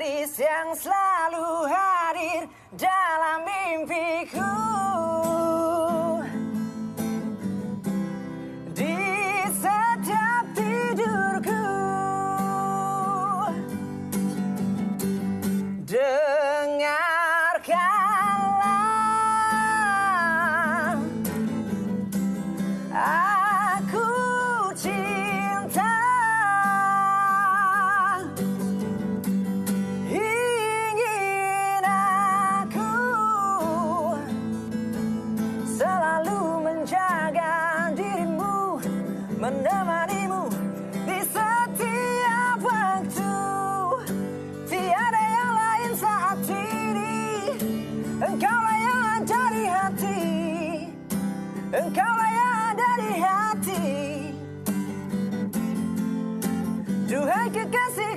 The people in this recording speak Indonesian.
Yang selalu hadir dalam mimpiku, di setiap tidurku. Dengarkanlah, aku cinta. Ingin aku selalu menjaga dirimu, menemanimu di setiap waktu. Tiada yang lain saat ini, engkaulah yang ada di hati, engkaulah yang ada di hati. Duhai kekasih